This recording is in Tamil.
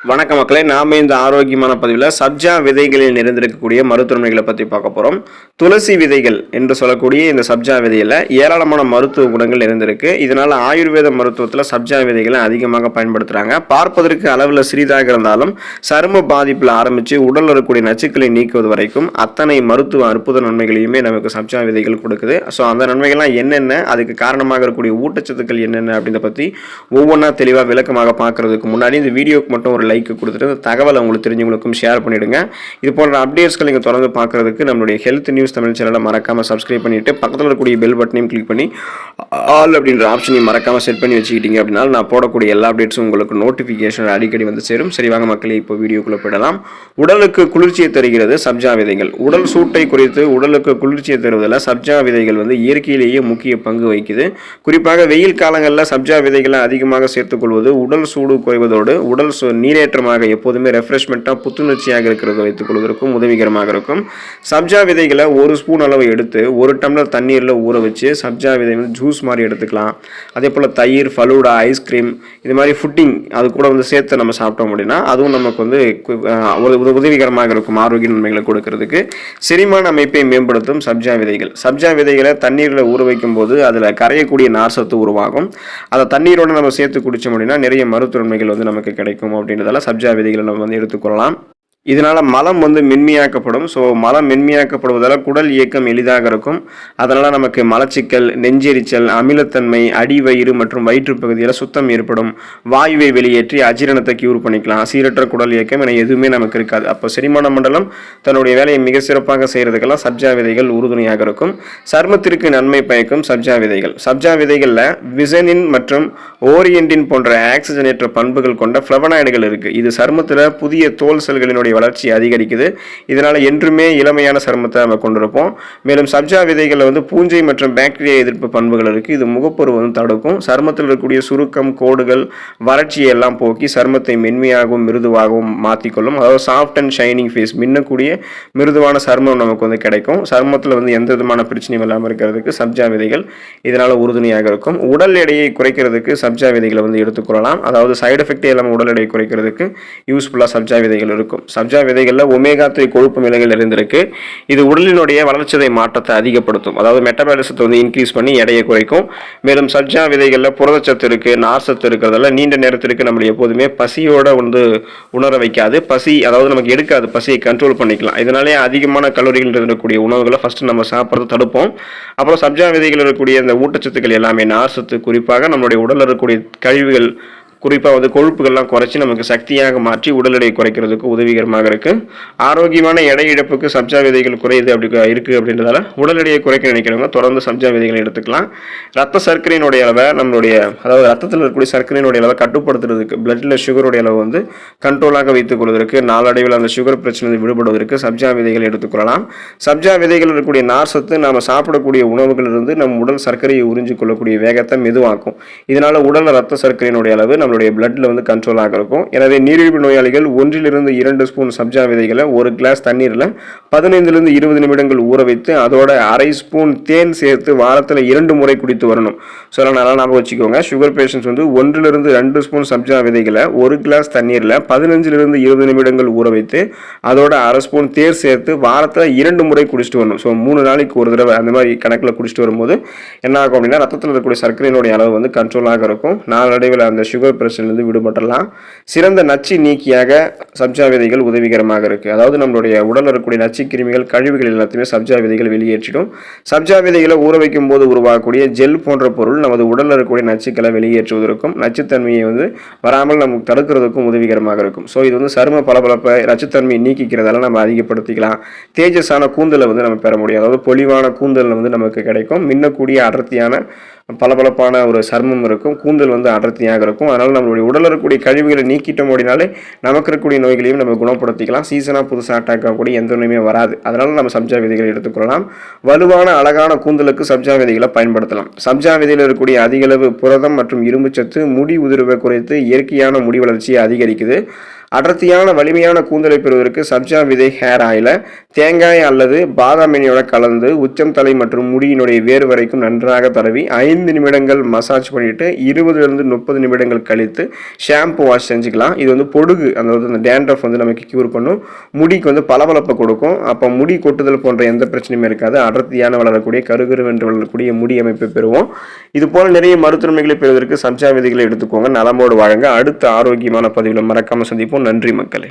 வணக்கம் மக்களே, நாம இந்த ஆரோக்கியமான பதிவில் சப்ஜா விதைகளில் நிறைந்திருக்கக்கூடிய மருத்துவமைகளை பற்றி பார்க்க போகிறோம். துளசி விதைகள் என்று சொல்லக்கூடிய இந்த சப்ஜா விதையில் ஏராளமான மருத்துவ குணங்கள் நிறைந்திருக்கு. இதனால் ஆயுர்வேத மருத்துவத்தில் சப்ஜா விதைகளை அதிகமாக பயன்படுத்துகிறாங்க. பார்ப்பதற்கு அளவில் சிறிதாக இருந்தாலும் சரும பாதிப்பில் ஆரம்பித்து உடலில் இருக்கக்கூடிய நச்சுக்களை நீக்குவது வரைக்கும் அத்தனை மருத்துவ அற்புத நன்மைகளையுமே நமக்கு சப்ஜா விதைகள் கொடுக்குது. ஸோ அந்த நன்மைகள்லாம் என்னென்ன, அதுக்கு காரணமாக இருக்கக்கூடிய ஊட்டச்சத்துக்கள் என்னென்ன அப்படின்றத பற்றி ஒவ்வொன்றா தெளிவாக விளக்கமாக பார்க்குறதுக்கு முன்னாடி இந்த வீடியோக்கு மட்டும் ஒரு லைக் கொடுத்துட்டு இந்த தகவலை உங்களுக்கு தெரிஞ்சவங்களுக்கும் ஷேர் பண்ணிவிடுங்க. இது போன்ற அப்டேட்ஸ்கள் நீங்கள் தொடர்ந்து பார்க்குறதுக்கு நம்மளுடைய ஹெல்த் நியூஸ் தமிழ் சேனலை மறக்காமல் சப்ஸ்கிரைப் பண்ணிவிட்டு பக்கத்தில் இருக்கக்கூடிய பெல் பட்டனையும் கிளிக் பண்ணி ஆல் அப்படின்ற ஆப்ஷனையும் மறக்காமல் செட் பண்ணி வச்சுக்கிட்டீங்க அப்படின்னா நான் போடக்கூடிய எல்லா அப்டேட்ஸும் உங்களுக்கு நோட்டிஃபிகேஷன் அடிக்கடி வந்து சேரும். சரி வாங்க மக்களே, இப்போ வீடியோக்குள்ளே போயிடலாம். உடலுக்கு குளிர்ச்சியை தருகிறது சப்ஜா விதைகள். உடல் சூட்டை குறித்து உடலுக்கு குளிர்ச்சியை தருவதில் சப்ஜா விதைகள் வந்து இயற்கையிலேயே முக்கிய பங்கு வகிக்குது. குறிப்பாக வெயில் காலங்களில் சப்ஜா விதைகளை அதிகமாக சேர்த்துக்கொள்வது உடல் சூடு குறைவதோடு உடல் நீரேற்றமாக எப்போதுமே ரெஃப்ரெஷ்மெண்ட்டாக புத்துணர்ச்சியாக இருக்கிறத வைத்துக் கொள்வதற்கும் உதவிகரமாக இருக்கும். சப்ஜா விதைகளை ஒரு ஸ்பூன் அளவு எடுத்து ஒரு டம்ளர் தண்ணீரில் ஊற வச்சு சப்ஜா விதை வந்து ஜூஸ் மாதிரி எடுத்துக்கலாம். அதே போல் தயிர், ஃபலூடா, ஐஸ்கிரீம் இது மாதிரி ஃபுட்டிங் அது கூட வந்து சேர்த்து நம்ம சாப்பிட்டோம் அப்படின்னா அதுவும் நமக்கு வந்து உதவிகரமாக இருக்கும். ஆரோக்கிய நன்மைகளை கொடுக்கறதுக்கு செரிமான அமைப்பை மேம்படுத்தும் சப்ஜா விதைகள். சப்ஜா விதைகளை தண்ணீரில் ஊற வைக்கும் போது அதில் கரையக்கூடிய நார்சத்து உருவாகும். அதை தண்ணீரோடு நம்ம சேர்த்து குடித்தோம் அப்படின்னா நிறைய மருத்துவ நன்மைகள் வந்து நமக்கு கிடைக்கும். அப்படின்றதால சப்ஜா விதைகளை நம்ம வந்து எடுத்துக்கொள்ளலாம். இதனால் மலம் வந்து மென்மையாக்கப்படும். ஸோ மலம் மென்மையாக்கப்படுவதால் குடல் இயக்கம் எளிதாக இருக்கும். அதனால் நமக்கு மலச்சிக்கல், நெஞ்செரிச்சல், அமிலத்தன்மை, அடிவயிறு மற்றும் வயிற்றுப்பகுதியில் சுத்தம் ஏற்படும். வாயுவை வெளியேற்றி அஜீரணத்தை கியூர் பண்ணிக்கலாம். சீரற்ற குடல் இயக்கம் என எதுவுமே நமக்கு இருக்காது. அப்போ செரிமான மண்டலம் தன்னுடைய வேலையை மிக சிறப்பாக செய்கிறதுக்கெல்லாம் சப்ஜா விதைகள் உறுதுணையாக இருக்கும். சருமத்திற்கு நன்மை பயக்கும் சப்ஜா விதைகள். சப்ஜா விதைகளில் விசனின் மற்றும் ஓரியன்டின் போன்ற ஆக்சிஜனேற்ற பண்புகள் கொண்ட ஃப்ளவனாய்டுகள் இருக்குது. இது சருமத்தில் புதிய தோல் செல்களினுடைய வளர்ச்சி அதிகரிக்குது. இதனால என்றுமே இளமையான சருமத்தை நம்ம கொண்டிருப்போம். மேலும் சப்ஜா விதைகளில் வந்து பூஞ்சை மற்றும் பாக்டீரியா எதிர்ப்பு பண்புகள் இருக்கு. இது முகப்பொரு வந்து தடுக்கும். சருமத்தில் இருக்கக்கூடிய சுருக்கம், கோடுகள், வறட்சியை எல்லாம் போக்கி சருமத்தை மென்மையாகவும் மிருதுவாகவும் மாற்றிக்கொள்ளும். அதாவது சாஃப்ட் அண்ட் ஷைனிங் ஃபேஸ், மின்னக்கூடிய மிருதுவான சருமம் நமக்கு வந்து கிடைக்கும். சருமத்தில் வந்து எந்த விதமான பிரச்சனையும் இல்லாமல் இருக்கிறதுக்கு சப்ஜா விதைகள் இதனால உறுதுணையாக இருக்கும். உடல் எடையை குறைக்கிறதுக்கு சப்ஜா விதைகளை வந்து எடுத்துக்கொள்ளலாம். அதாவது சைடு எஃபெக்டே இல்லாமல் உடல் எடையை குறைக்கிறதுக்கு யூஸ்ஃபுல்லாக சப்ஜா விதைகள் இருக்கும். சப்ஜா விதைகளில் ஒமேகா 3 கொழுப்பு நிலைகள் இருந்திருக்கு. இது உடலினுடைய வளர்ச்சிதை மாற்றத்தை அதிகப்படுத்தும். அதாவது மெட்டபாலிசத்தை வந்து இன்க்ரீஸ் பண்ணி எடையை குறைக்கும். மேலும் சப்ஜா விதைகளில் புரதச்சத்து இருக்கு, நார்சத்து இருக்கிறதால நீண்ட நேரத்திற்கு நம்மளை எப்போதுமே பசியோட வந்து உணர வைக்காது. பசி அதாவது நமக்கு எடுக்காது, பசியை கண்ட்ரோல் பண்ணிக்கலாம். இதனாலே அதிகமான கலோரிகள் இருக்கக்கூடிய உணவுகளை ஃபர்ஸ்ட் நம்ம சாப்பிட்றது தடுப்போம். அப்புறம் சப்ஜா விதைகள் இருக்கக்கூடிய இந்த ஊட்டச்சத்துக்கள் எல்லாமே நார்சத்து, குறிப்பாக நம்மளுடைய உடலில் இருக்கக்கூடிய கழிவுகள், குறிப்பாக வந்து கொழுப்புகள்லாம் குறைச்சி நமக்கு சக்தியாக மாற்றி உடல் எடை குறைக்கிறதுக்கு உதவிகரமாக இருக்குது. ஆரோக்கியமான எடை இழப்புக்கு சப்ஜா விதைகள் குறையுது இருக்குது அப்படின்றதால உடல் எடையை குறைக்க நினைக்கிறவங்க தொடர்ந்து சப்ஜா விதைகளை எடுத்துக்கலாம். ரத்த சர்க்கரையினுடைய அளவை அதாவது ரத்தத்தில் இருக்கக்கூடிய சர்க்கரையினுடைய அளவை கட்டுப்படுத்துறதுக்கு, பிளட்டில் சுகருடைய அளவு வந்து கண்ட்ரோலாக வைத்துக் கொள்வதற்கு, நாளடைவில் அந்த சுகர் பிரச்சனை விடுபடுவதற்கு சப்ஜா விதைகள் எடுத்துக்கொள்ளலாம். சப்ஜா விதைகள் இருக்கக்கூடிய நார்சத்து நாம் சாப்பிடக்கூடிய உணவுகளிலிருந்து நம் உடல் சர்க்கரையை உறிஞ்சி கொள்ளக்கூடிய வேகத்தை மெதுவாக்கும். இதனால உடல் ரத்த சர்க்கரையினுடைய அளவு நம்மளுடைய பிளட்ல வந்து கண்ட்ரோலாக இருக்கும். எனவே நீரிழிவு நோயாளிகள் 1 to 2 ஸ்பூன் சப்ஜா விதைகளை ஒரு கிளாஸ் தண்ணீரில் 15 to 20 நிமிடங்கள் ஊற வைத்து அதோட அரை ஸ்பூன் தேன் சேர்த்து வாரத்தில் 2 முறை குடித்து வரணும். ஸோ நல்லா ஞாபகம் வச்சுக்கோங்க. சுகர் பேஷண்ட்ஸ் வந்து 1 to 2 ஸ்பூன் சப்ஜா விதைகளை ஒரு கிளாஸ் தண்ணீரில் 15 to 20 நிமிடங்கள் ஊற வைத்து அதோட அரை ஸ்பூன் தேன் சேர்த்து வாரத்தில் 2 முறை குடிச்சிட்டு வரணும். ஸோ 3 நாளைக்கு ஒரு தடவை அந்த மாதிரி கணக்கில் குடிச்சிட்டு வரும்போது என்ன ஆகும் அப்படின்னா ரத்தத்தில் இருக்கக்கூடிய சர்க்கரையினுடைய அளவு வந்து கண்ட்ரோலாக இருக்கும். நாளடைவில் அந்த சுகர் பிரச்சனையிலிருந்து விடுபடலாம். சிறந்த நச்சு நீக்கியாக சப்ஜா விதைகள் உதவிகரமாக இருக்கு. அதாவது நம்மளுடைய உடலில் இருக்கக்கூடிய நச்சு கிருமிகள், கழிவுகள் எல்லாத்தையுமே சப்ஜா விதைகள் வெளியேற்றிடும். சப்ஜா விதைகளை ஊற வைக்கும் போது உருவாகக்கூடிய ஜெல் போன்ற பொருள் நமது உடலில் இருக்கக்கூடிய நச்சுக்களை வெளியேற்றுவதற்கும் நச்சுத்தன்மையை வந்து வராமல் நமக்கு தடுக்கிறதுக்கும் உதவிகரமாக இருக்கும். ஸோ இது வந்து சரும பளபளப்பை, நச்சுத்தன்மையை நீக்கிக்கிறதால நம்ம அதிகப்படுத்திக்கலாம். தேஜஸான கூந்தலை வந்து நம்ம பெற முடியும். அதாவது பொலிவான கூந்தல் வந்து நமக்கு கிடைக்கும். மின்னக்கூடிய அடர்த்தியான பளபளப்பான ஒரு சர்மம் இருக்கும். கூந்தல் வந்து அடர்த்தியாக இருக்கும். அதனால் நம்மளுடைய உடலில் இருக்கக்கூடிய கழிவுகளை நீக்கிட்டோம் அப்படின்னாலே நமக்கு இருக்கக்கூடிய நோய்களையும் நம்ம குணப்படுத்திக்கலாம். சீசனாக புதுசாக அட்டாக் ஆகக்கூடிய எந்த நோயுமே வராது. அதனால் நம்ம சப்ஜா விதைகளை எடுத்துக்கொள்ளலாம். வலுவான அழகான கூந்தலுக்கு சப்ஜா விதைகளை பயன்படுத்தலாம். சப்ஜா விதையில் இருக்கக்கூடிய அதிகளவு புரதம் மற்றும் இரும்பு சத்து முடி உதிர்வை குறைத்து இயற்கையான முடி வளர்ச்சியை அதிகரிக்குது. அடர்த்தியான வலிமையான கூந்தலை பெறுவதற்கு சப்ஜா விதை ஹேர் ஆயிலை தேங்காய் அல்லது பாதாம் எண்ணெயோட கலந்து உச்சம் தலை மற்றும் முடியினுடைய வேறு வரைக்கும் நன்றாக தடவி 5 நிமிடங்கள் மசாஜ் பண்ணிட்டு 20 to 30 நிமிடங்கள் கழித்து ஷாம்பு வாஷ் செஞ்சுக்கலாம். இது வந்து பொடுகு, அதாவது அந்த டேண்ட்ரஃப் வந்து நமக்கு கியூர் பண்ணும். முடிக்கு வந்து பளபளப்பை கொடுக்கும். அப்போ முடி கொட்டுதல் போன்ற எந்த பிரச்சனையுமே இருக்காது. அடர்த்தியான வளரக்கூடிய கருகருவென்று வளரக்கூடிய முடி அமைப்பை பெறுவோம். இது போல நிறைய மருத்துவமைகளை பெறுவதற்கு சப்ஜா விதைகளை எடுத்துக்கோங்க. நலமோடு வாழுங்க. அடுத்த ஆரோக்கியமான பதிவில் மறக்காம சந்திப்போம். நன்றி மக்களே.